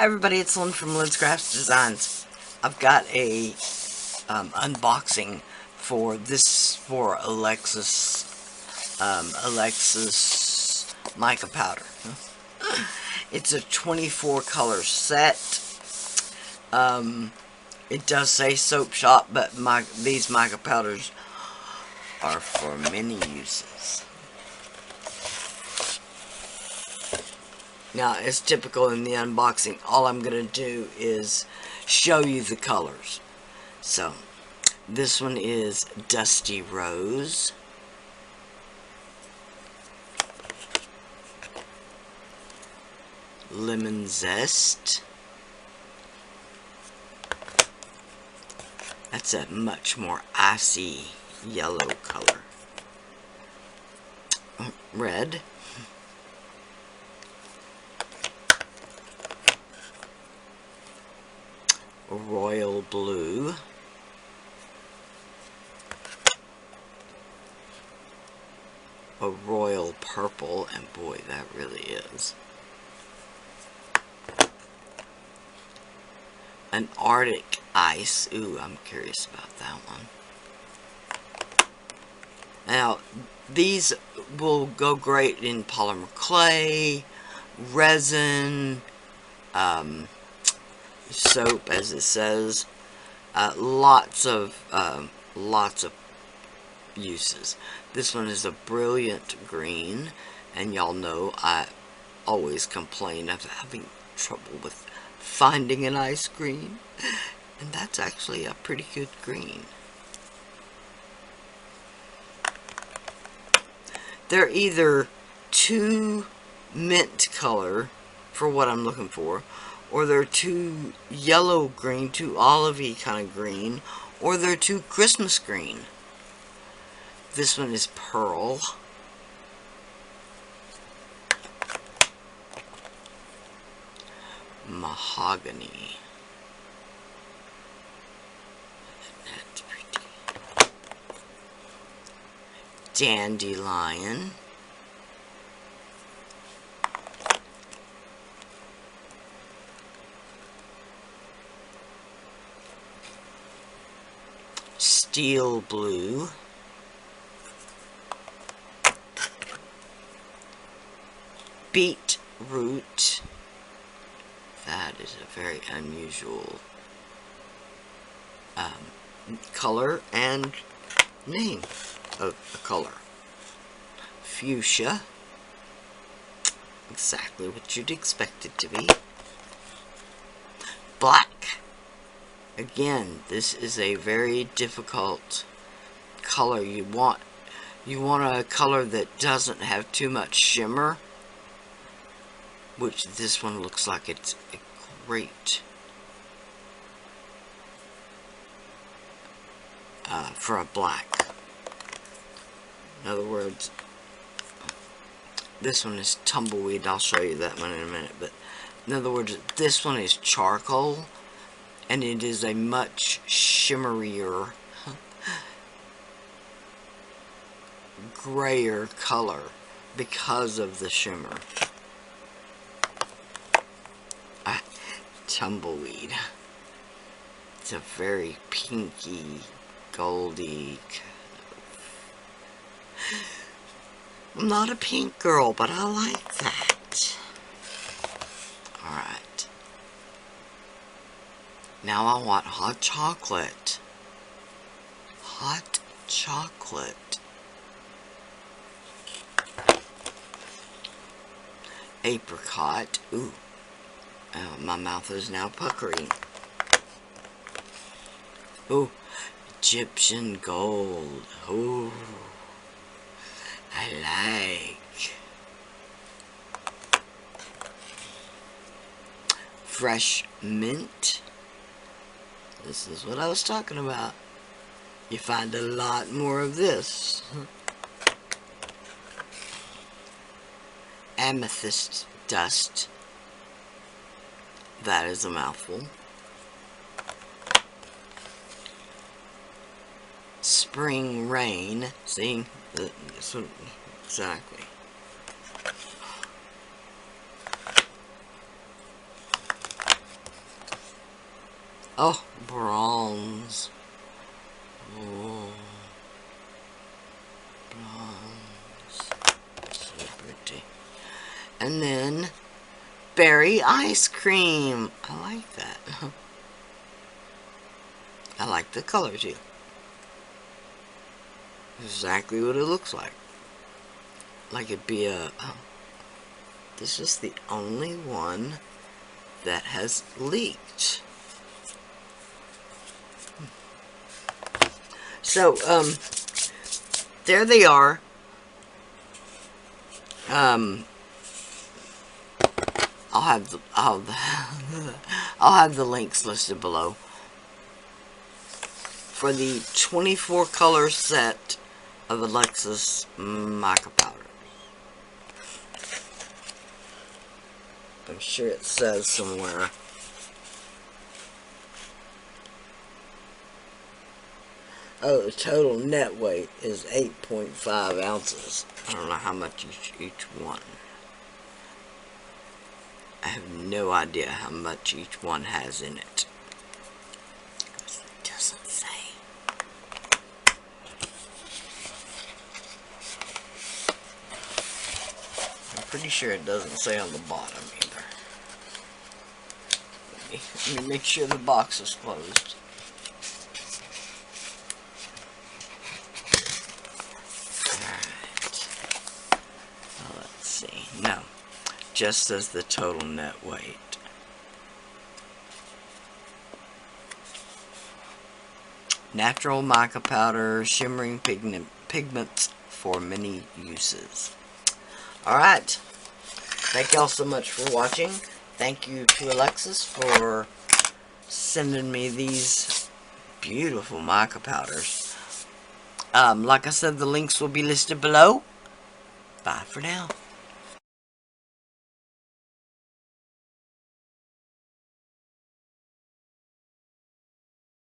Hi everybody, it's Lynn from Lynn's Crafts Designs. I've got a unboxing for Allexes mica powder. It's a 24 color set. It does say soap shop, but these mica powders are for many uses. Now, as typical in the unboxing, all I'm going to do is show you the colors. So, this one is Dusty Rose. Lemon Zest. That's a much more icy yellow color. Red. Royal Blue. A Royal Purple, and boy, that really is. An Arctic Ice. Ooh, I'm curious about that one. Now, these will go great in polymer clay, resin, soap, as it says. Lots of uses. This one is a brilliant green, and y'all know I always complain of having trouble with finding an ice green, and that's actually a pretty good green. They're either too mint color for what I'm looking for, or they're too yellow green, too olivey kind of green, or they're too Christmas green. This one is Pearl. Mahogany. That's pretty. Dandelion. Steel Blue. Beetroot. That is a very unusual color and name of a color. Fuchsia. Exactly what you'd expect it to be. Black. Again, this is a very difficult color. You want a color that doesn't have too much shimmer, which this one looks like it's a great for a black. In other words, this one is tumbleweed. I'll show you that one in a minute. But in other words, this one is charcoal, and it is a much shimmerier, grayer color because of the shimmer. Tumbleweed. It's a very pinky, goldy. I'm not a pink girl, but I like that. Alright. Now I want hot chocolate. Hot chocolate. Apricot. Ooh. Oh, my mouth is now puckering. Oh, Egyptian gold. Oh, I like. Fresh mint. This is what I was talking about. You find a lot more of this. Amethyst dust. That is a mouthful. Spring rain. See? This one, exactly. Oh, bronze. Oh, bronze. So pretty. And then berry ice cream. I like that. I like the color too. Exactly what it looks like. Like it'd be a... this is the only one that has leaked. So, there they are. I'll have I'll have the links listed below for the 24 color set of Allexes mica powders. I'm sure it says somewhere. Oh, the total net weight is 8.5 ounces. I don't know how much each one. I have no idea how much each one has in it. Because it doesn't say. I'm pretty sure it doesn't say on the bottom either. Let me make sure the box is closed. Alright. Well, let's see. No. Just says the total net weight. Natural mica powder, shimmering pigments for many uses. Alright. Thank y'all so much for watching. Thank you to Allexes for sending me these beautiful mica powders. Like I said, the links will be listed below. Bye for now.